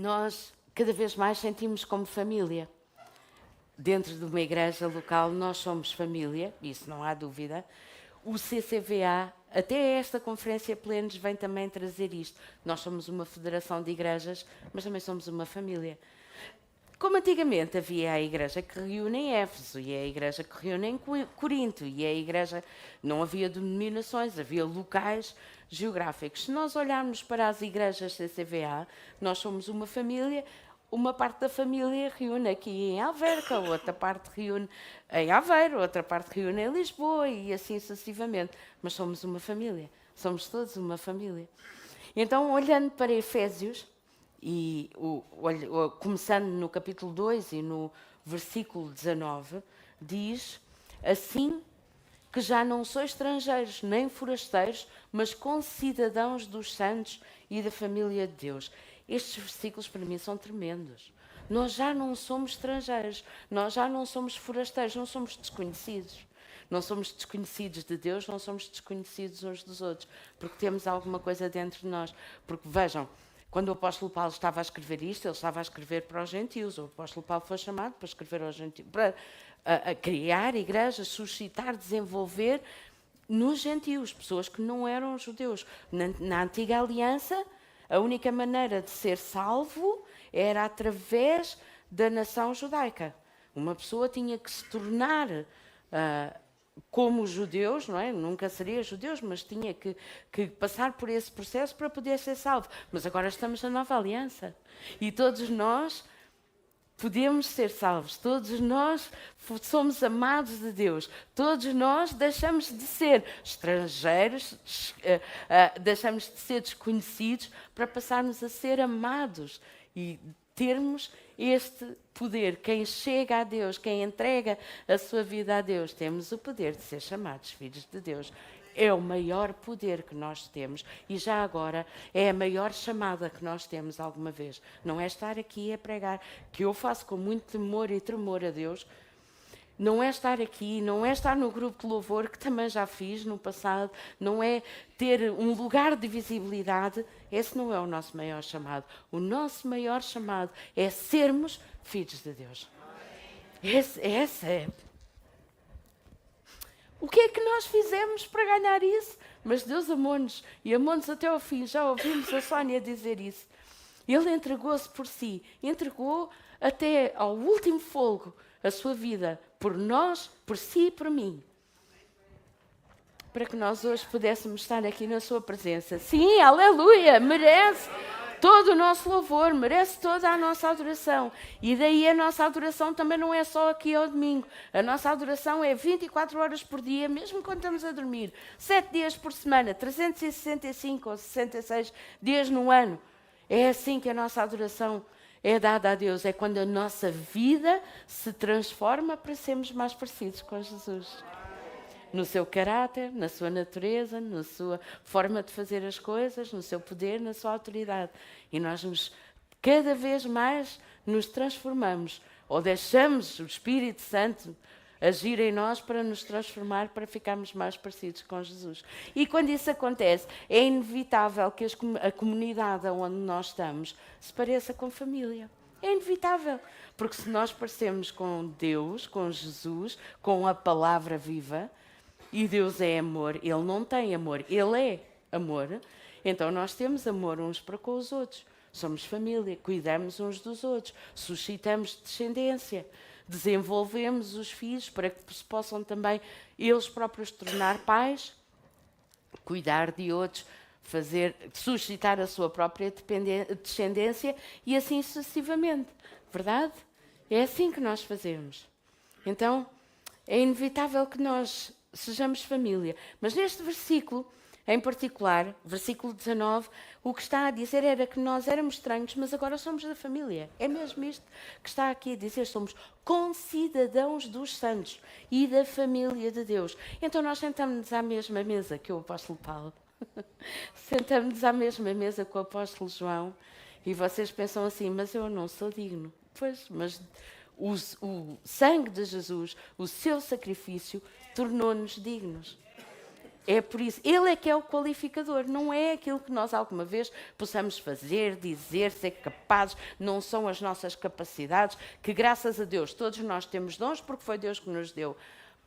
nós cada vez mais sentimos como família. Dentro de uma igreja local, nós somos família, isso não há dúvida. O CCVA, até esta Conferência Plenos, vem também trazer isto. Nós somos uma federação de igrejas, mas também somos uma família. Como antigamente havia a igreja que reúne em Éfeso, e a igreja que reúne em Corinto, e a igreja, não havia denominações, havia locais geográficos. Se nós olharmos para as igrejas CCVA, nós somos uma família. Uma parte da família reúne aqui em Alverca, outra parte reúne em Aveiro, outra parte reúne em Lisboa e assim sucessivamente. Mas somos uma família, somos todos uma família. Então, olhando para Efésios, e começando no capítulo 2 e no versículo 19, diz: assim que já não sois estrangeiros nem forasteiros, mas concidadãos dos santos e da família de Deus. Estes versículos para mim são tremendos. Nós já não somos estrangeiros, nós já não somos forasteiros, não somos desconhecidos. Não somos desconhecidos de Deus, não somos desconhecidos uns dos outros, porque temos alguma coisa dentro de nós. Porque vejam, quando o apóstolo Paulo estava a escrever isto, ele estava a escrever para os gentios. O apóstolo Paulo foi chamado para escrever aos gentios, para a criar igrejas, suscitar, desenvolver nos gentios, pessoas que não eram judeus. Na antiga aliança, a única maneira de ser salvo era através da nação judaica. Uma pessoa tinha que se tornar como os judeus, não é? Nunca seria judeus, mas tinha que passar por esse processo para poder ser salvo. Mas agora estamos na nova aliança e todos nós podemos ser salvos, todos nós somos amados de Deus, todos nós deixamos de ser estrangeiros, deixamos de ser desconhecidos para passarmos a ser amados e termos este poder. Quem chega a Deus, quem entrega a sua vida a Deus, temos o poder de ser chamados filhos de Deus. É o maior poder que nós temos e já agora é a maior chamada que nós temos alguma vez. Não é estar aqui a pregar, que eu faço com muito temor e tremor a Deus. Não é estar aqui, não é estar no grupo de louvor, que também já fiz no passado, não é ter um lugar de visibilidade. Esse não é o nosso maior chamado. O nosso maior chamado é sermos filhos de Deus. Esse é. O que é que nós fizemos para ganhar isso? Mas Deus amou-nos e amou-nos até ao fim. Já ouvimos a Sónia dizer isso. Ele entregou-se por si, entregou até ao último fôlego a sua vida por nós, por si e por mim. Para que nós hoje pudéssemos estar aqui na sua presença. Sim, aleluia, merece todo o nosso louvor, merece toda a nossa adoração. E daí a nossa adoração também não é só aqui ao domingo. A nossa adoração é 24 horas por dia, mesmo quando estamos a dormir. 7 dias por semana, 365 ou 66 dias no ano. É assim que a nossa adoração é dada a Deus. É quando a nossa vida se transforma para sermos mais parecidos com Jesus. No seu caráter, na sua natureza, na sua forma de fazer as coisas, no seu poder, na sua autoridade. E nós cada vez mais nos transformamos, ou deixamos o Espírito Santo agir em nós para nos transformar, para ficarmos mais parecidos com Jesus. E quando isso acontece, é inevitável que a comunidade onde nós estamos se pareça com família. É inevitável, porque se nós parecemos com Deus, com Jesus, com a palavra viva, e Deus é amor, Ele não tem amor, Ele é amor, então nós temos amor uns para com os outros. Somos família, cuidamos uns dos outros, suscitamos descendência, desenvolvemos os filhos para que se possam também eles próprios tornar pais, cuidar de outros, suscitar a sua própria descendência e assim sucessivamente. Verdade? É assim que nós fazemos. Então, é inevitável que nós sejamos família. Mas neste versículo, em particular, versículo 19, o que está a dizer era que nós éramos estranhos, mas agora somos da família. É mesmo isto que está aqui a dizer. Somos concidadãos dos santos e da família de Deus. Então nós sentamos-nos à mesma mesa que o apóstolo Paulo. Sentamos-nos à mesma mesa com o apóstolo João. E vocês pensam assim, mas eu não sou digno. Pois, mas o sangue de Jesus, o seu sacrifício, tornou-nos dignos. É por isso, ele é que é o qualificador, não é aquilo que nós alguma vez possamos fazer, dizer, ser capazes, não são as nossas capacidades, que graças a Deus todos nós temos dons porque foi Deus que nos deu.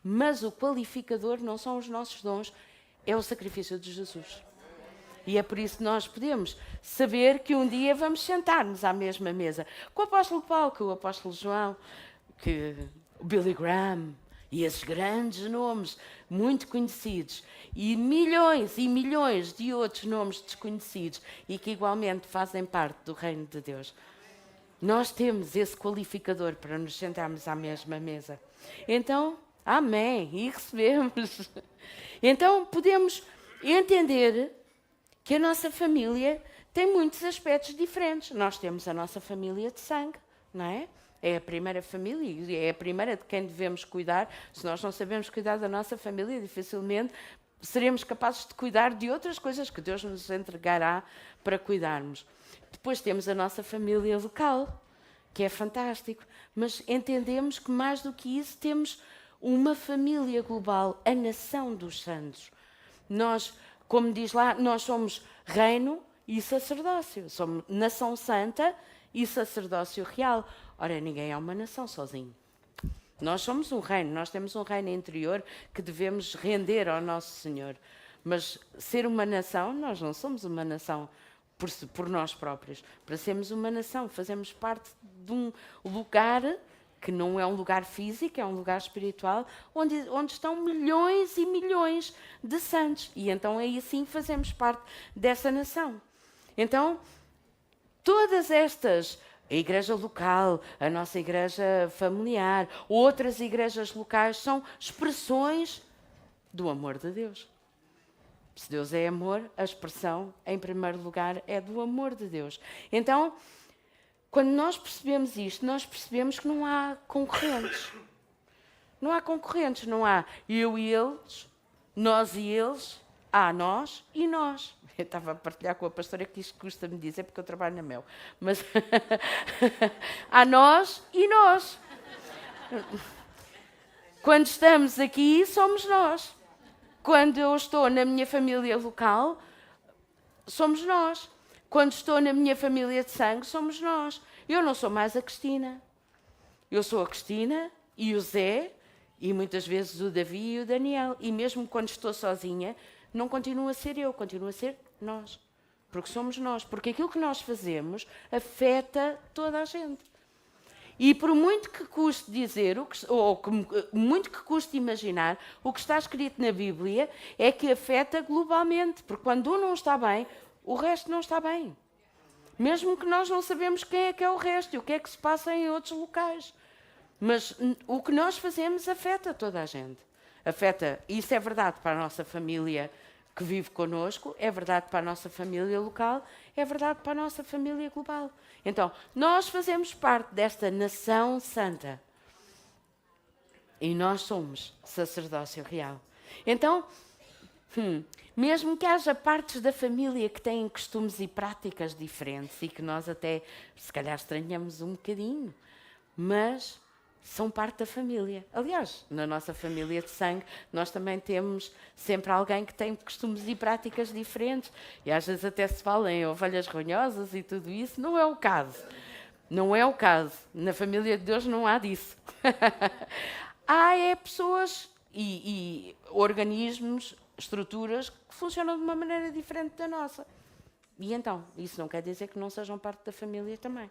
Mas o qualificador não são os nossos dons, é o sacrifício de Jesus. E é por isso que nós podemos saber que um dia vamos sentar-nos à mesma mesa com o apóstolo Paulo, com o apóstolo João, que o Billy Graham e esses grandes nomes muito conhecidos e milhões de outros nomes desconhecidos e que igualmente fazem parte do reino de Deus. Nós temos esse qualificador para nos sentarmos à mesma mesa. Então, amém, e recebemos. Então, podemos entender que a nossa família tem muitos aspectos diferentes. Nós temos a nossa família de sangue, não é? É a primeira família e é a primeira de quem devemos cuidar. Se nós não sabemos cuidar da nossa família, dificilmente seremos capazes de cuidar de outras coisas que Deus nos entregará para cuidarmos. Depois temos a nossa família local, que é fantástico, mas entendemos que mais do que isso temos uma família global, a nação dos santos. Nós, como diz lá, nós somos reino e sacerdócio. Somos nação santa e sacerdócio real. Ora, ninguém é uma nação sozinho. Nós somos um reino, nós temos um reino interior que devemos render ao nosso Senhor. Mas ser uma nação, nós não somos uma nação por nós próprios. Para sermos uma nação, fazemos parte de um lugar que não é um lugar físico, é um lugar espiritual, onde estão milhões e milhões de santos. E então aí sim fazemos parte dessa nação. Então, todas estas, a igreja local, a nossa igreja familiar, outras igrejas locais, são expressões do amor de Deus. Se Deus é amor, a expressão, em primeiro lugar, é do amor de Deus. Então, quando nós percebemos isto, nós percebemos que não há concorrentes. Não há concorrentes, não há eu e eles, nós e eles, há nós e nós. Eu estava a partilhar com a pastora que isto custa-me dizer porque eu trabalho na Mel. Mas há nós e nós. Quando estamos aqui, somos nós. Quando eu estou na minha família local, somos nós. Quando estou na minha família de sangue, somos nós. Eu não sou mais a Cristina. Eu sou a Cristina e o Zé e muitas vezes o Davi e o Daniel. E mesmo quando estou sozinha, não continuo a ser eu, continuo a ser nós. Porque somos nós. Porque aquilo que nós fazemos afeta toda a gente. E por muito que custe dizer, muito que custe imaginar, o que está escrito na Bíblia é que afeta globalmente. Porque quando um não está bem, o resto não está bem. Mesmo que nós não sabemos quem é o resto e o que é que se passa em outros locais. Mas o que nós fazemos afeta toda a gente. Afeta, isso é verdade para a nossa família que vive connosco, é verdade para a nossa família local, é verdade para a nossa família global. Então, nós fazemos parte desta nação santa. E nós somos sacerdócio real. Então, mesmo que haja partes da família que têm costumes e práticas diferentes e que nós até, se calhar, estranhamos um bocadinho, mas são parte da família. Aliás, na nossa família de sangue, nós também temos sempre alguém que tem costumes e práticas diferentes. E às vezes até se fala em ovelhas ronhosas e tudo isso. Não é o caso. Não é o caso. Na família de Deus não há disso. Há pessoas e organismos, estruturas que funcionam de uma maneira diferente da nossa. E então, isso não quer dizer que não sejam parte da família também.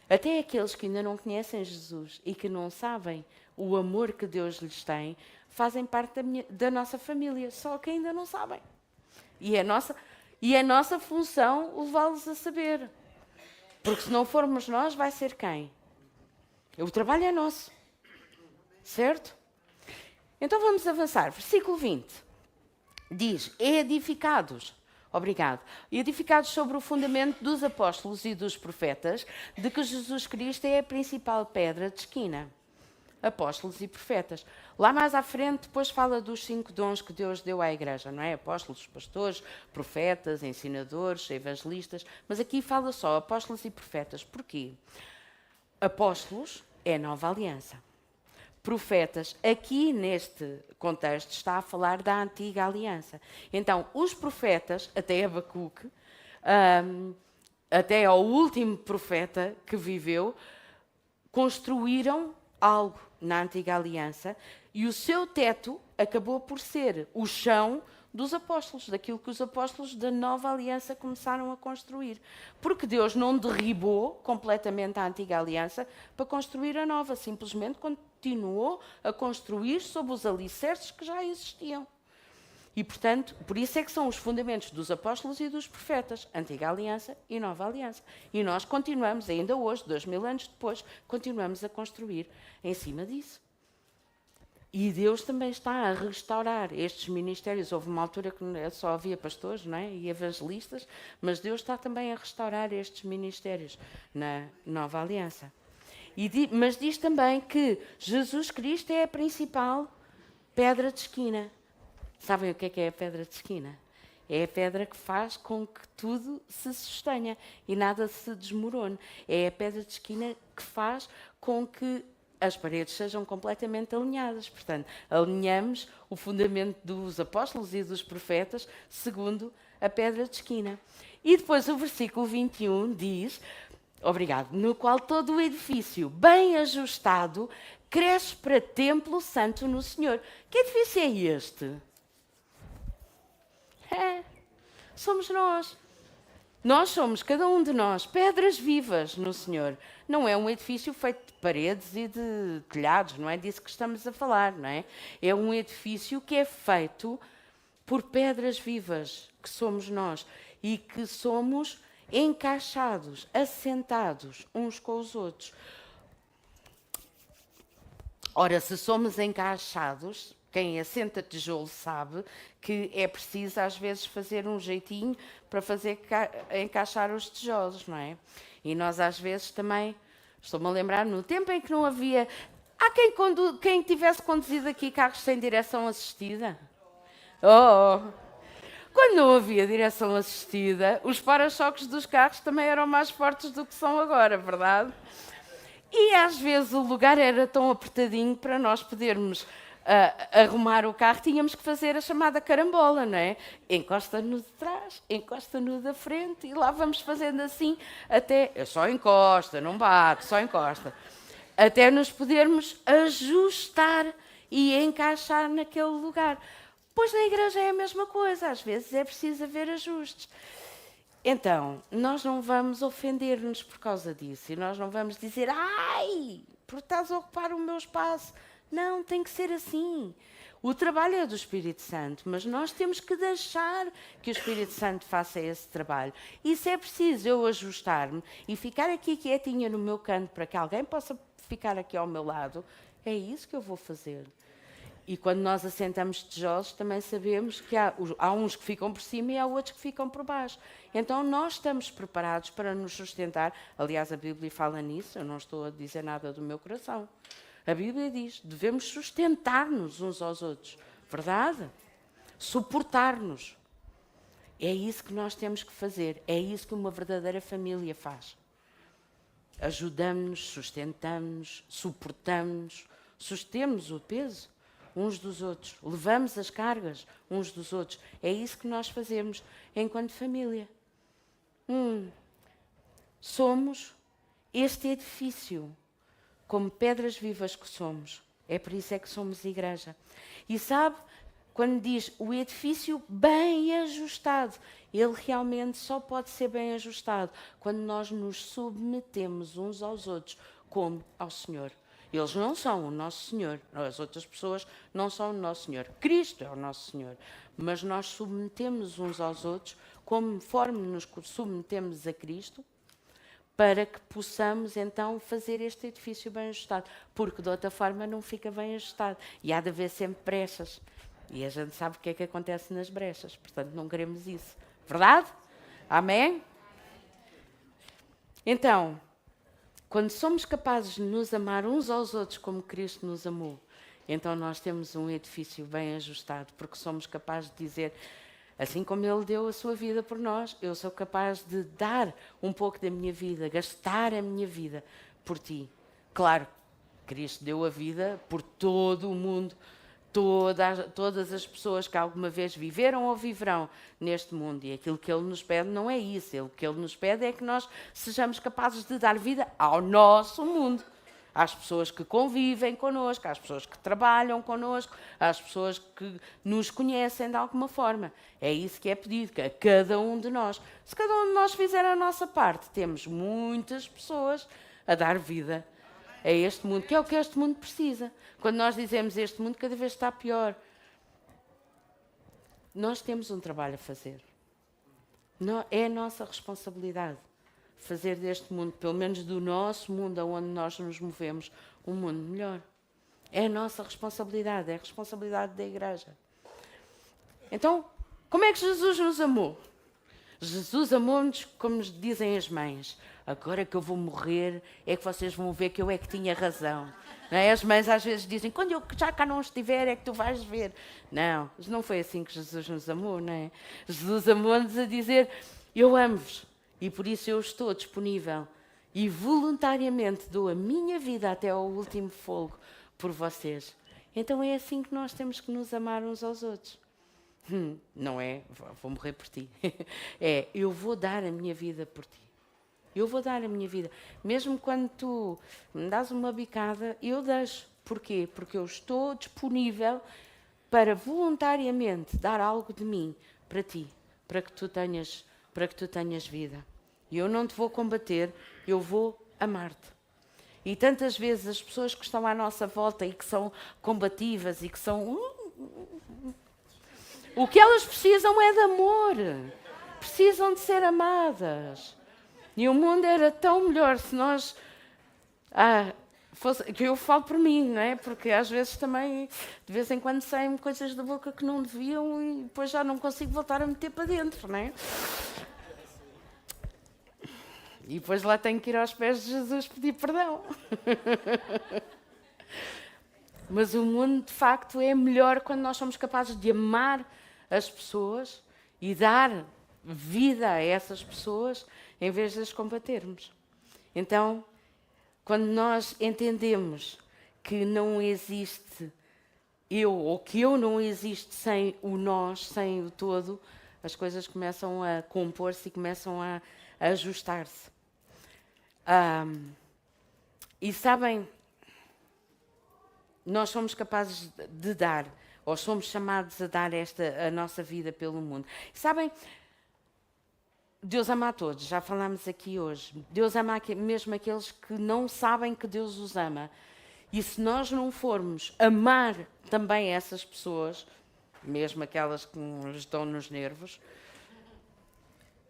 Até aqueles que ainda não conhecem Jesus e que não sabem o amor que Deus lhes tem, fazem parte da nossa família, só que ainda não sabem. E é nossa função levá-los a saber. Porque se não formos nós, vai ser quem? O trabalho é nosso. Certo? Então vamos avançar. Versículo 20. Diz, edificados. Obrigado. Edificados sobre o fundamento dos apóstolos e dos profetas, de que Jesus Cristo é a principal pedra de esquina. Apóstolos e profetas. Lá mais à frente, depois fala dos 5 dons que Deus deu à igreja, não é? Apóstolos, pastores, profetas, ensinadores, evangelistas. Mas aqui fala só apóstolos e profetas. Porquê? Apóstolos é nova aliança. profetas. Aqui, neste contexto, está a falar da antiga aliança. Então, os profetas, até Abacuque, até ao último profeta que viveu, construíram algo na antiga aliança e o seu teto acabou por ser o chão dos apóstolos, daquilo que os apóstolos da nova aliança começaram a construir. Porque Deus não derribou completamente a antiga aliança para construir a nova, simplesmente continuou a construir sobre os alicerces que já existiam. E, portanto, por isso é que são os fundamentos dos apóstolos e dos profetas, antiga aliança e nova aliança. E nós continuamos, ainda hoje, 2000 anos depois, continuamos a construir em cima disso. E Deus também está a restaurar estes ministérios. Houve uma altura que só havia pastores, não é? E evangelistas, mas Deus está também a restaurar estes ministérios na nova aliança. Mas diz também que Jesus Cristo é a principal pedra de esquina. Sabem o que é a pedra de esquina? É a pedra que faz com que tudo se sustenha e nada se desmorone. É a pedra de esquina que faz com que as paredes sejam completamente alinhadas. Portanto, alinhamos o fundamento dos apóstolos e dos profetas segundo a pedra de esquina. E depois o versículo 21 diz, obrigado, no qual todo o edifício bem ajustado cresce para templo santo no Senhor. Que edifício é este? Somos nós. Nós somos, cada um de nós, pedras vivas no Senhor. Não é um edifício feito de paredes e de telhados, não é disso que estamos a falar, não é? É um edifício que é feito por pedras vivas, que somos nós, e que somos encaixados, assentados uns com os outros. Ora, se somos encaixados, quem assenta tijolo sabe que é preciso às vezes fazer um jeitinho para fazer encaixar os tijolos, não é? E nós às vezes também, estou-me a lembrar, no tempo em que não havia... Há quem tivesse conduzido aqui carros sem direção assistida? Quando não havia direção assistida, os para-choques dos carros também eram mais fortes do que são agora, verdade? E às vezes o lugar era tão apertadinho para nós podermos arrumar o carro, tínhamos que fazer a chamada carambola, não é? Encosta no de trás, encosta no da frente, e lá vamos fazendo assim até... Só encosta, não bate, só encosta. Até nos podermos ajustar e encaixar naquele lugar. Pois na igreja é a mesma coisa, às vezes é preciso haver ajustes. Então, nós não vamos ofender-nos por causa disso, e nós não vamos dizer, ai, porque estás a ocupar o meu espaço. Não, tem que ser assim. O trabalho é do Espírito Santo, mas nós temos que deixar que o Espírito Santo faça esse trabalho. E se é preciso eu ajustar-me e ficar aqui quietinha no meu canto para que alguém possa ficar aqui ao meu lado, é isso que eu vou fazer. E quando nós assentamos tijolos, também sabemos que há uns que ficam por cima e há outros que ficam por baixo. Então nós estamos preparados para nos sustentar. Aliás, a Bíblia fala nisso, eu não estou a dizer nada do meu coração. A Bíblia diz, devemos sustentar-nos uns aos outros. Verdade? Suportar-nos. É isso que nós temos que fazer. É isso que uma verdadeira família faz. Ajudamos-nos, sustentamos-nos, suportamos-nos, sustemos o peso uns dos outros, levamos as cargas uns dos outros. É isso que nós fazemos enquanto família. Somos este edifício, como pedras vivas que somos. É por isso é que somos igreja. E sabe, quando diz o edifício bem ajustado, ele realmente só pode ser bem ajustado quando nós nos submetemos uns aos outros, como ao Senhor. Eles não são o nosso Senhor, as outras pessoas não são o nosso Senhor. Cristo é o nosso Senhor, mas nós submetemos uns aos outros, conforme nos submetemos a Cristo, para que possamos então fazer este edifício bem ajustado, porque de outra forma não fica bem ajustado. E há de haver sempre brechas. E a gente sabe o que é que acontece nas brechas, portanto não queremos isso. Verdade? Amém? Então, quando somos capazes de nos amar uns aos outros como Cristo nos amou, então nós temos um edifício bem ajustado, porque somos capazes de dizer, assim como Ele deu a sua vida por nós, eu sou capaz de dar um pouco da minha vida, gastar a minha vida por ti. Claro, Cristo deu a vida por todo o mundo, todas as pessoas que alguma vez viveram ou viverão neste mundo. E aquilo que Ele nos pede não é isso. O que Ele nos pede é que nós sejamos capazes de dar vida ao nosso mundo. Às pessoas que convivem connosco, às pessoas que trabalham connosco, às pessoas que nos conhecem de alguma forma. É isso que é pedido, que a cada um de nós. Se cada um de nós fizer a nossa parte, temos muitas pessoas a dar vida a este mundo, que é o que este mundo precisa. Quando nós dizemos este mundo cada vez está pior, nós temos um trabalho a fazer. É a nossa responsabilidade fazer deste mundo, pelo menos do nosso mundo, onde nós nos movemos, um mundo melhor. É a nossa responsabilidade, é a responsabilidade da Igreja. Então, como é que Jesus nos amou? Jesus amou-nos como nos dizem as mães. Agora que eu vou morrer, é que vocês vão ver que eu é que tinha razão. Não é? As mães às vezes dizem, quando eu já cá não estiver, é que tu vais ver. Não foi assim que Jesus nos amou, não é? Jesus amou-nos a dizer, eu amo-vos. E por isso eu estou disponível e voluntariamente dou a minha vida até ao último fôlego por vocês. Então é assim que nós temos que nos amar uns aos outros. Não é, vou morrer por ti. É, eu vou dar a minha vida por ti. Eu vou dar a minha vida. Mesmo quando tu me dás uma bicada, eu deixo. Porquê? Porque eu estou disponível para voluntariamente dar algo de mim para ti, para que tu tenhas vida. E eu não te vou combater, eu vou amar-te. E tantas vezes as pessoas que estão à nossa volta e que são combativas e que são... O que elas precisam é de amor. Precisam de ser amadas. E o mundo era tão melhor se nós... que eu falo por mim, não é? Porque às vezes também, de vez em quando, saem coisas da boca que não deviam e depois já não consigo voltar a meter para dentro, não é? E depois lá tenho que ir aos pés de Jesus pedir perdão. Mas o mundo, de facto, é melhor quando nós somos capazes de amar as pessoas e dar vida a essas pessoas em vez de as combatermos. Então, quando nós entendemos que não existe eu, ou que eu não existe sem o nós, sem o todo, as coisas começam a compor-se e começam a ajustar-se. E sabem, nós somos capazes de dar, ou somos chamados a dar a nossa vida pelo mundo. E sabem, Deus ama a todos, já falámos aqui hoje. Deus ama mesmo aqueles que não sabem que Deus os ama. E se nós não formos amar também essas pessoas, mesmo aquelas que nos dão nos nervos,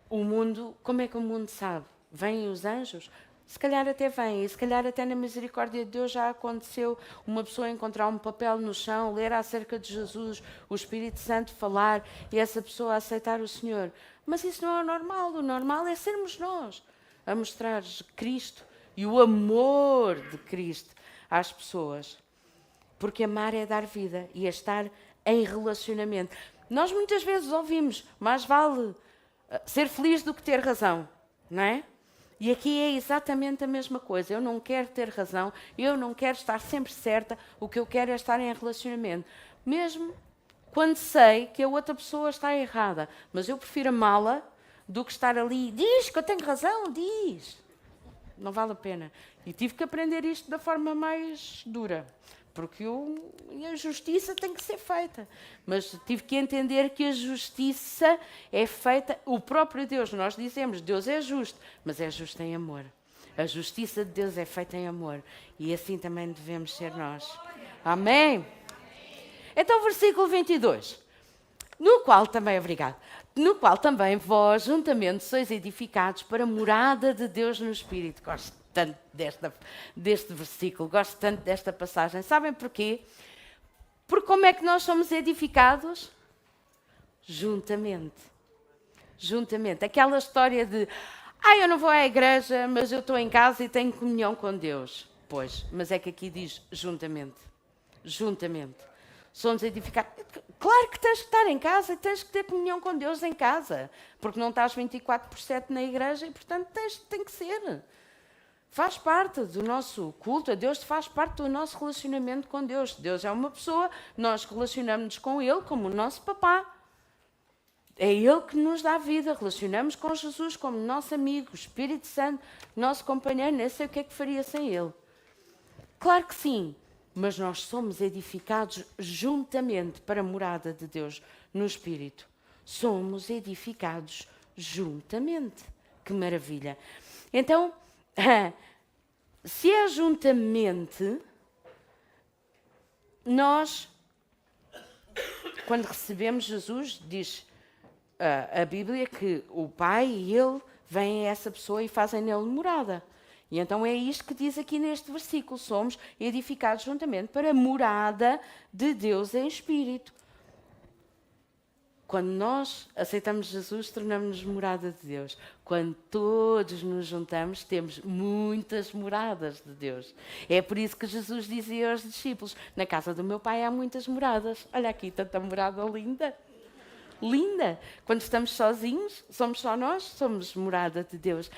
o mundo, como é que o mundo sabe? Vêm os anjos? Se calhar até vêm, e se calhar até na misericórdia de Deus já aconteceu uma pessoa encontrar um papel no chão, ler acerca de Jesus, o Espírito Santo falar e essa pessoa aceitar o Senhor. Mas isso não é o normal é sermos nós a mostrar Cristo e o amor de Cristo às pessoas. Porque amar é dar vida e é estar em relacionamento. Nós muitas vezes ouvimos, mais vale ser feliz do que ter razão, não é? E aqui é exatamente a mesma coisa. Eu não quero ter razão, eu não quero estar sempre certa, o que eu quero é estar em relacionamento. Mesmo quando sei que a outra pessoa está errada, mas eu prefiro amá-la do que estar ali, diz que eu tenho razão, diz. Não vale a pena. E tive que aprender isto da forma mais dura, porque a justiça tem que ser feita. Mas tive que entender que a justiça é feita, o próprio Deus, nós dizemos, Deus é justo, mas é justo em amor. A justiça de Deus é feita em amor. E assim também devemos ser nós. Amém? Então, versículo 22. No qual também vós, juntamente, sois edificados para a morada de Deus no Espírito. Gosto tanto deste versículo, gosto tanto desta passagem. Sabem porquê? Porque como é que nós somos edificados? Juntamente. Juntamente. Aquela história de, eu não vou à igreja, mas eu estou em casa e tenho comunhão com Deus. Pois, mas é que aqui diz juntamente. Juntamente. Somos edificados. Claro que tens que estar em casa e tens que ter comunhão com Deus em casa, porque não estás 24/7 na igreja e, portanto, tem que ser. faz parte do nosso culto a Deus, faz parte do nosso relacionamento com Deus. Deus é uma pessoa, nós relacionamos-nos com Ele como o nosso papá. É Ele que nos dá vida, relacionamos com Jesus como nosso amigo, o Espírito Santo, nosso companheiro, nem sei o que é que faria sem Ele. Claro que sim, mas nós somos edificados juntamente para a morada de Deus no Espírito. Somos edificados juntamente. Que maravilha! Então, se é juntamente, nós, quando recebemos Jesus, diz a Bíblia que o Pai e Ele vêm a essa pessoa e fazem nele morada. E então é isto que diz aqui neste versículo: somos edificados juntamente para a morada de Deus em Espírito. Quando nós aceitamos Jesus, tornamos-nos morada de Deus. Quando todos nos juntamos, temos muitas moradas de Deus. É por isso que Jesus dizia aos discípulos: na casa do meu Pai há muitas moradas. Olha aqui, tanta morada linda. Linda! Quando estamos sozinhos, somos só nós, somos morada de Deus.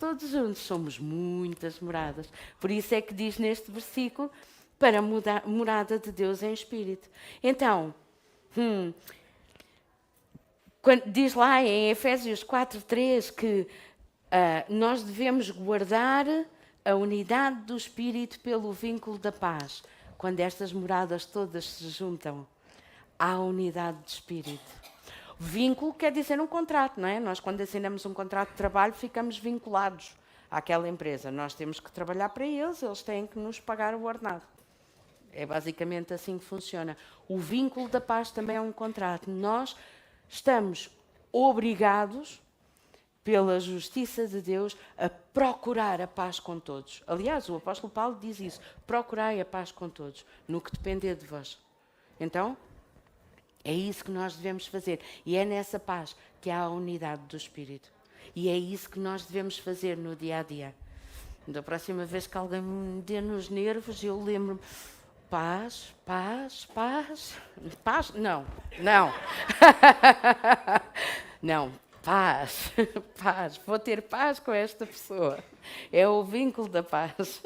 Todos juntos somos muitas moradas. Por isso é que diz neste versículo: para morada de Deus em Espírito. Então, quando diz lá em Efésios 4:3 que nós devemos guardar a unidade do Espírito pelo vínculo da paz. Quando estas moradas todas se juntam, há unidade de Espírito. Vínculo quer dizer um contrato, não é? Nós, quando assinamos um contrato de trabalho, ficamos vinculados àquela empresa. Nós temos que trabalhar para eles, eles têm que nos pagar o ordenado. É basicamente assim que funciona. O vínculo da paz também é um contrato. Nós estamos obrigados, pela justiça de Deus, a procurar a paz com todos. Aliás, o apóstolo Paulo diz isso: procurai a paz com todos, no que depender de vós. Então, é isso que nós devemos fazer. E é nessa paz que há a unidade do Espírito. E é isso que nós devemos fazer no dia a dia. Da próxima vez que alguém me dê nos nervos, eu lembro-me: paz, paz, paz. Paz? Não, não. Não, paz, paz. Vou ter paz com esta pessoa. É o vínculo da paz.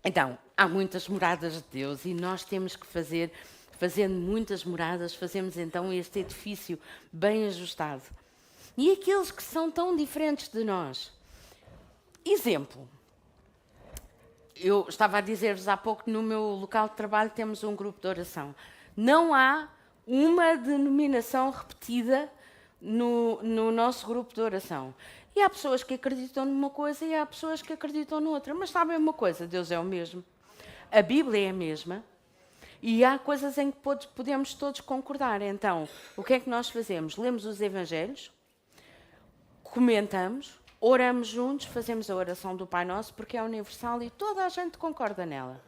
Então, há muitas moradas de Deus e nós temos que fazendo muitas moradas, fazemos então este edifício bem ajustado. E aqueles que são tão diferentes de nós. Exemplo. Eu estava a dizer-vos há pouco que no meu local de trabalho temos um grupo de oração. Não há uma denominação repetida no nosso grupo de oração. E há pessoas que acreditam numa coisa e há pessoas que acreditam noutra. Mas sabem uma coisa? Deus é o mesmo. A Bíblia é a mesma. E há coisas em que podemos todos concordar. Então, o que é que nós fazemos? Lemos os Evangelhos, comentamos, oramos juntos, fazemos a oração do Pai Nosso, porque é universal e toda a gente concorda nela.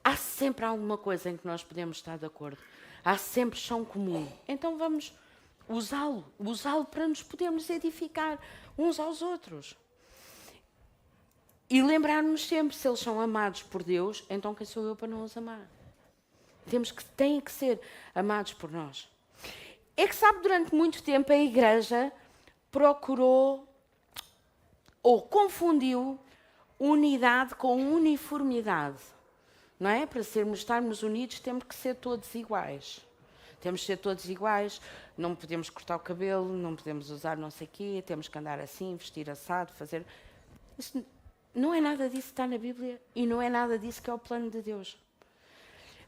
Há sempre alguma coisa em que nós podemos estar de acordo. Há sempre chão comum. Então vamos usá-lo para nos podermos edificar uns aos outros. E lembrar-nos sempre: se eles são amados por Deus, então quem sou eu para não os amar? Têm que ser amados por nós. É que, sabe, durante muito tempo a Igreja procurou ou confundiu unidade com uniformidade. Não é? Para estarmos unidos, temos que ser todos iguais. Temos que ser todos iguais, não podemos cortar o cabelo, não podemos usar não sei o quê, temos que andar assim, vestir assado, fazer... Isso não é nada disso que está na Bíblia e não é nada disso que é o plano de Deus.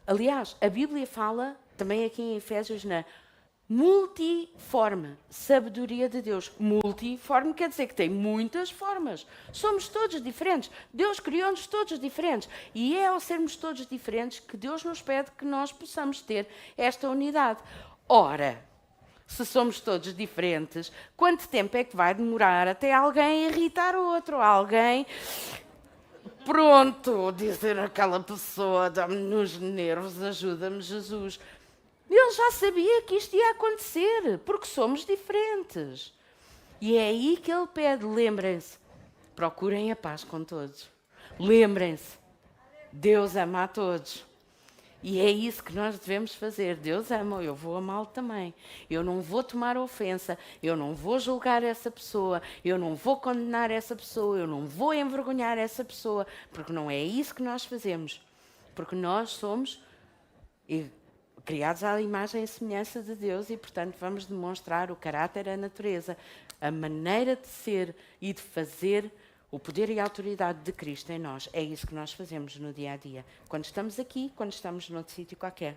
Aliás, a Bíblia fala, também aqui em Efésios, na multiforme sabedoria de Deus. Multiforme quer dizer que tem muitas formas. Somos todos diferentes. Deus criou-nos todos diferentes. E é ao sermos todos diferentes que Deus nos pede que nós possamos ter esta unidade. Ora, se somos todos diferentes, quanto tempo é que vai demorar até alguém irritar o outro? Alguém... Pronto, dizer àquela pessoa: dá-me nos nervos, ajuda-me, Jesus. Ele já sabia que isto ia acontecer, porque somos diferentes. E é aí que ele pede: lembrem-se, procurem a paz com todos. Lembrem-se, Deus ama a todos. E é isso que nós devemos fazer. Deus ama, eu vou amá-lo também. Eu não vou tomar ofensa, eu não vou julgar essa pessoa, eu não vou condenar essa pessoa, eu não vou envergonhar essa pessoa, porque não é isso que nós fazemos. Porque nós somos criados à imagem e semelhança de Deus e, portanto, vamos demonstrar o caráter, a natureza, a maneira de ser e de fazer, o poder e a autoridade de Cristo em nós. É isso que nós fazemos no dia a dia. Quando estamos aqui, quando estamos noutro sítio qualquer.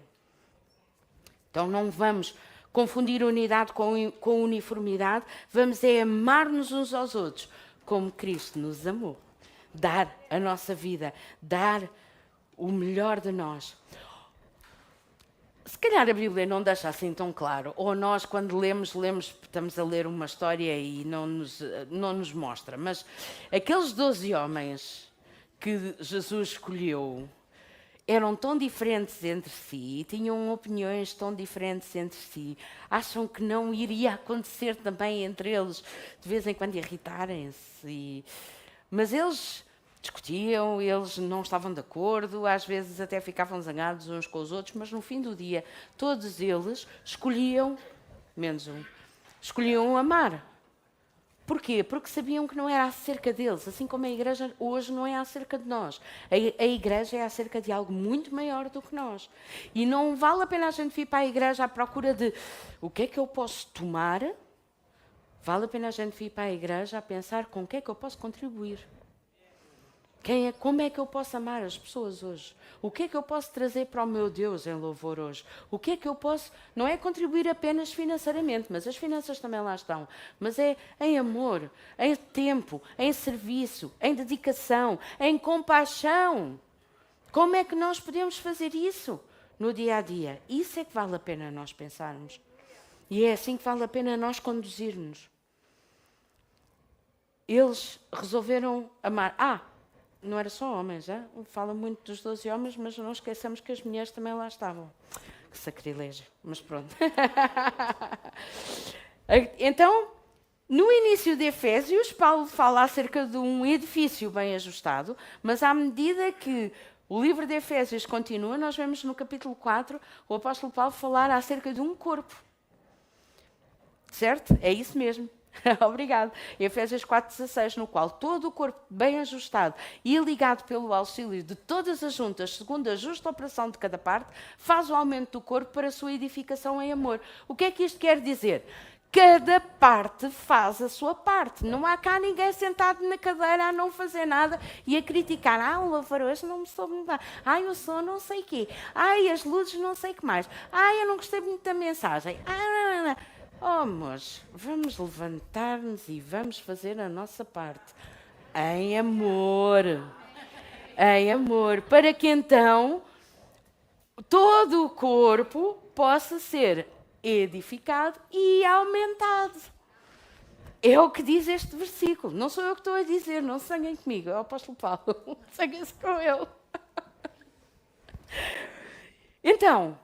Então não vamos confundir unidade com uniformidade, vamos amar-nos uns aos outros, como Cristo nos amou. Dar a nossa vida, dar o melhor de nós. Se calhar a Bíblia não deixa assim tão claro, ou nós quando lemos, estamos a ler uma história e não nos mostra, mas aqueles 12 homens que Jesus escolheu eram tão diferentes entre si, tinham opiniões tão diferentes entre si, acham que não iria acontecer também entre eles, de vez em quando irritarem-se, mas eles discutiam, eles não estavam de acordo, às vezes até ficavam zangados uns com os outros, mas no fim do dia, todos eles escolhiam, menos um, escolhiam amar. Porquê? Porque sabiam que não era acerca deles, assim como a igreja hoje não é acerca de nós. A igreja é acerca de algo muito maior do que nós. E não vale a pena a gente vir para a igreja à procura de o que é que eu posso tomar, vale a pena a gente vir para a igreja a pensar com o que é que eu posso contribuir. Como é que eu posso amar as pessoas hoje? O que é que eu posso trazer para o meu Deus em louvor hoje? O que é que eu posso... Não é contribuir apenas financeiramente, mas as finanças também lá estão. Mas é em amor, em tempo, em serviço, em dedicação, em compaixão. Como é que nós podemos fazer isso no dia a dia? Isso é que vale a pena nós pensarmos. E é assim que vale a pena nós conduzirmos. Eles resolveram amar... não era só homens, fala muito dos 12 homens, mas não esqueçamos que as mulheres também lá estavam. Que sacrilégio, mas pronto. Então, no início de Efésios, Paulo fala acerca de um edifício bem ajustado, mas à medida que o livro de Efésios continua, nós vemos no capítulo 4 o apóstolo Paulo falar acerca de um corpo. Certo? É isso mesmo. Obrigado. Efésios 4,16, no qual todo o corpo bem ajustado e ligado pelo auxílio de todas as juntas, segundo a justa operação de cada parte, faz o aumento do corpo para a sua edificação em amor. O que é que isto quer dizer? Cada parte faz a sua parte. Não há cá ninguém sentado na cadeira a não fazer nada e a criticar. O louvor hoje não me soube mudar. O som não sei o quê. As luzes não sei o que mais. Eu não gostei muito da mensagem. Mas vamos levantar-nos e vamos fazer a nossa parte. Em amor. Em amor. Para que então todo o corpo possa ser edificado e aumentado. É o que diz este versículo. Não sou eu que estou a dizer, não se zanguem comigo, é o apóstolo Paulo. Zanguem-se com ele. Então,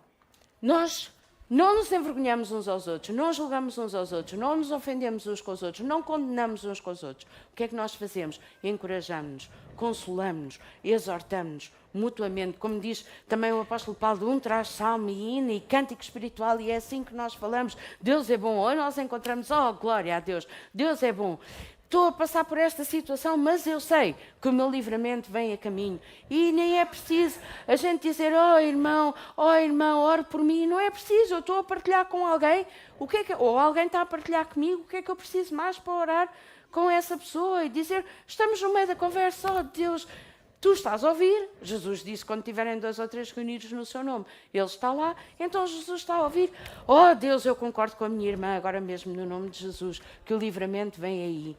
nós não nos envergonhamos uns aos outros, não julgamos uns aos outros, não nos ofendemos uns com os outros, não condenamos uns com os outros. O que é que nós fazemos? Encorajamos-nos, consolamos-nos, exortamos-nos mutuamente. Como diz também o apóstolo Paulo, um traz salmo e hino e cântico espiritual, e é assim que nós falamos. Deus é bom. Ou nós encontramos, glória a Deus, Deus é bom. Estou a passar por esta situação, mas eu sei que o meu livramento vem a caminho. E nem é preciso a gente dizer, irmão, ore por mim. Não é preciso, eu estou a partilhar com alguém. Ou alguém está a partilhar comigo, o que é que eu preciso mais para orar com essa pessoa? E dizer, estamos no meio da conversa, Deus, tu estás a ouvir. Jesus disse, quando tiverem 2 ou 3 reunidos no seu nome, Ele está lá, então Jesus está a ouvir. Deus, eu concordo com a minha irmã, agora mesmo no nome de Jesus, que o livramento vem aí.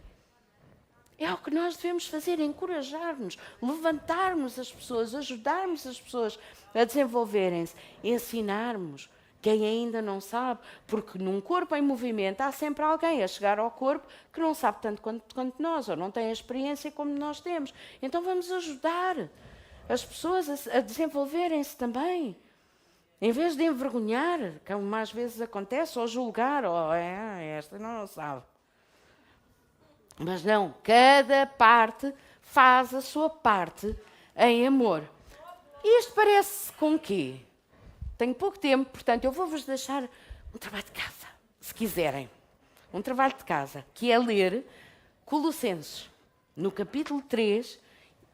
É o que nós devemos fazer, encorajar-nos, levantarmos as pessoas, ajudarmos as pessoas a desenvolverem-se, ensinarmos quem ainda não sabe, porque num corpo em movimento há sempre alguém a chegar ao corpo que não sabe tanto quanto nós, ou não tem a experiência como nós temos. Então vamos ajudar as pessoas a desenvolverem-se também. Em vez de envergonhar, como mais vezes acontece, ou julgar, esta não sabe. Mas não, cada parte faz a sua parte em amor. Isto parece com o quê? tenho pouco tempo, portanto, eu vou-vos deixar um trabalho de casa, se quiserem. Um trabalho de casa, que é ler Colossenses, no capítulo 3,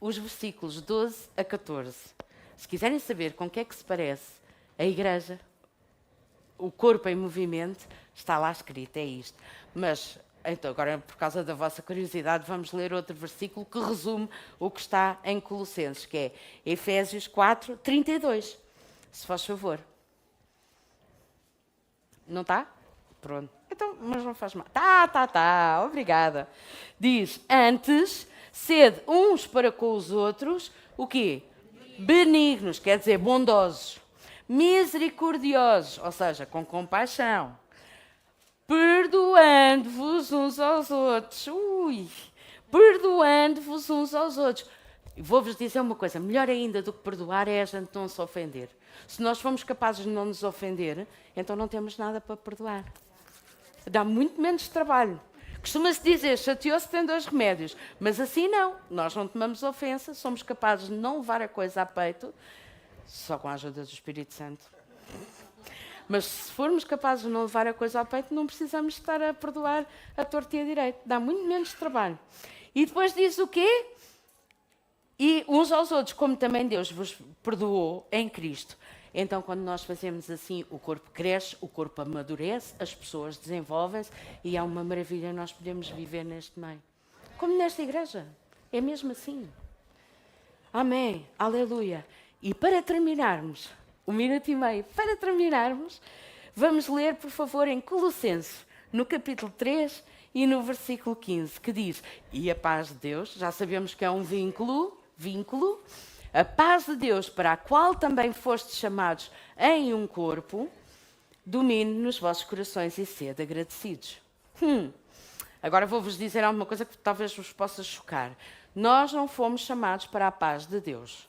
os versículos 12 a 14. Se quiserem saber com o que é que se parece a igreja, o corpo em movimento, está lá escrito, é isto. Mas, então, agora, por causa da vossa curiosidade, vamos ler outro versículo que resume o que está em Colossenses, que é Efésios 4, 32. Se faz favor. Não está? Pronto. Então, mas não faz mal. Tá. Obrigada. Diz, antes, sede uns para com os outros, o quê? Benignos, quer dizer, bondosos. Misericordiosos, ou seja, com compaixão. Perdoando-vos uns aos outros. Perdoando-vos uns aos outros. Vou-vos dizer uma coisa, melhor ainda do que perdoar é a gente não se ofender. Se nós formos capazes de não nos ofender, então não temos nada para perdoar. Dá muito menos trabalho. Costuma-se dizer, chateou-se tem 2 remédios. Mas assim não. Nós não tomamos ofensa, somos capazes de não levar a coisa a peito, só com a ajuda do Espírito Santo. Mas se formos capazes de não levar a coisa a peito, não precisamos estar a perdoar a torto e a direito. Dá muito menos trabalho. E depois diz o quê? E uns aos outros, como também Deus vos perdoou em Cristo. Então, quando nós fazemos assim, o corpo cresce, o corpo amadurece, as pessoas desenvolvem-se e é uma maravilha nós podemos viver neste meio. Como nesta igreja. É mesmo assim. Amém. Aleluia. E para terminarmos, 1 minuto e meio, para terminarmos, vamos ler, por favor, em Colossenses, no capítulo 3 e no versículo 15, que diz, e a paz de Deus, já sabemos que é um vínculo, a paz de Deus, para a qual também fostes chamados em um corpo, domine nos vossos corações e sede agradecidos. Agora vou-vos dizer alguma coisa que talvez vos possa chocar. Nós não fomos chamados para a paz de Deus.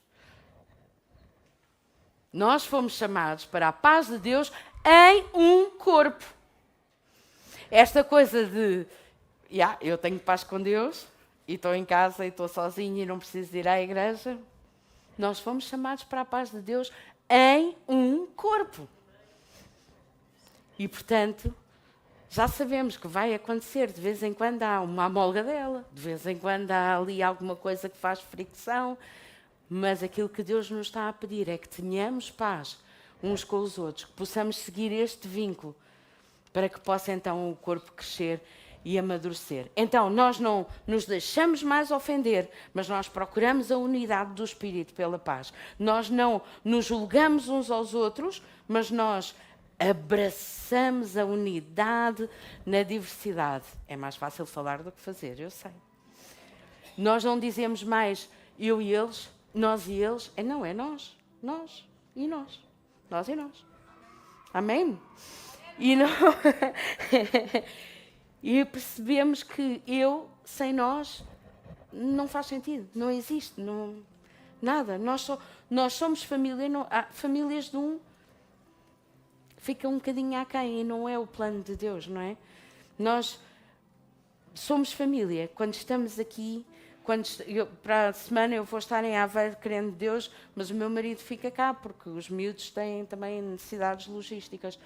Nós fomos chamados para a paz de Deus em um corpo. Esta coisa de, eu tenho paz com Deus, e estou em casa, e estou sozinha, e não preciso ir à igreja. Nós fomos chamados para a paz de Deus em um corpo. E, portanto, já sabemos que vai acontecer, de vez em quando há uma amolgadela, de vez em quando há ali alguma coisa que faz fricção, mas aquilo que Deus nos está a pedir é que tenhamos paz uns com os outros, que possamos seguir este vínculo, para que possa então o corpo crescer e amadurecer. Então, nós não nos deixamos mais ofender, mas nós procuramos a unidade do Espírito pela paz. Nós não nos julgamos uns aos outros, mas nós abraçamos a unidade na diversidade. É mais fácil falar do que fazer, eu sei. Nós não dizemos mais eu e eles, nós e eles. Não, é nós. Nós e nós. Nós e nós. Amém? E não... E percebemos que eu, sem nós, não faz sentido, não existe, nada. Nós somos família, famílias de um, fica um bocadinho aquém e não é o plano de Deus, não é? Nós somos família, quando estamos aqui, para a semana eu vou estar em Aveiro querendo Deus, mas o meu marido fica cá, porque os miúdos têm também necessidades logísticas.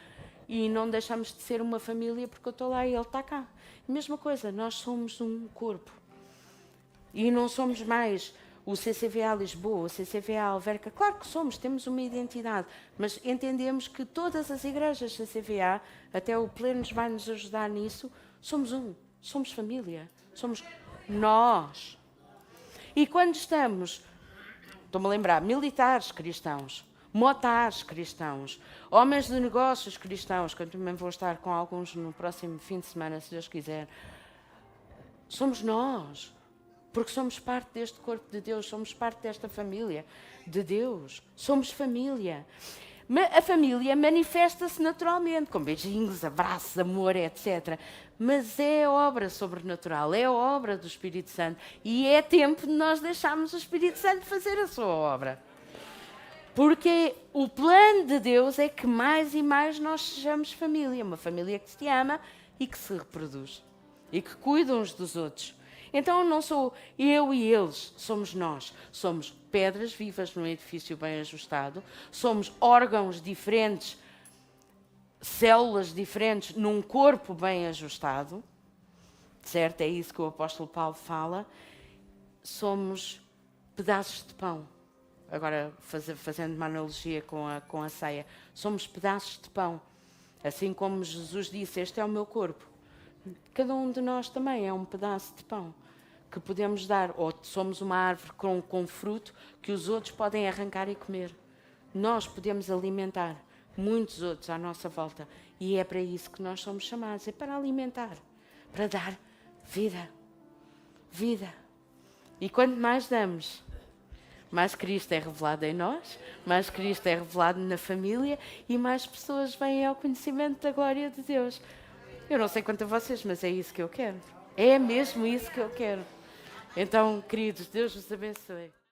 E não deixamos de ser uma família porque eu estou lá e ele está cá. Mesma coisa, nós somos um corpo. E não somos mais o CCVA Lisboa, o CCVA Alverca. Claro que somos, temos uma identidade, mas entendemos que todas as igrejas CCVA, até o Pleno vai nos ajudar nisso, somos um, somos família, somos nós. E quando estamos, estou-me a lembrar, militares cristãos, motares cristãos, homens de negócios cristãos, que eu também vou estar com alguns no próximo fim de semana, se Deus quiser. Somos nós, porque somos parte deste corpo de Deus, somos parte desta família de Deus, somos família. A família manifesta-se naturalmente, com beijinhos, abraços, amor, etc. Mas é obra sobrenatural, é obra do Espírito Santo. E é tempo de nós deixarmos o Espírito Santo fazer a sua obra. Porque o plano de Deus é que mais e mais nós sejamos família. Uma família que se ama e que se reproduz. E que cuida uns dos outros. Então não sou eu e eles, somos nós. Somos pedras vivas num edifício bem ajustado, somos órgãos diferentes, células diferentes num corpo bem ajustado, certo? É isso que o apóstolo Paulo fala. Somos pedaços de pão. Agora, fazendo uma analogia com a ceia, somos pedaços de pão. Assim como Jesus disse, este é o meu corpo. Cada um de nós também é um pedaço de pão que podemos dar. Ou somos uma árvore com fruto que os outros podem arrancar e comer. Nós podemos alimentar muitos outros à nossa volta. E é para isso que nós somos chamados. É para alimentar, para dar vida. Vida. E quanto mais damos, mais Cristo é revelado em nós, mais Cristo é revelado na família e mais pessoas vêm ao conhecimento da glória de Deus. Eu não sei quanto a vocês, mas é isso que eu quero. É mesmo isso que eu quero. Então, queridos, Deus vos abençoe.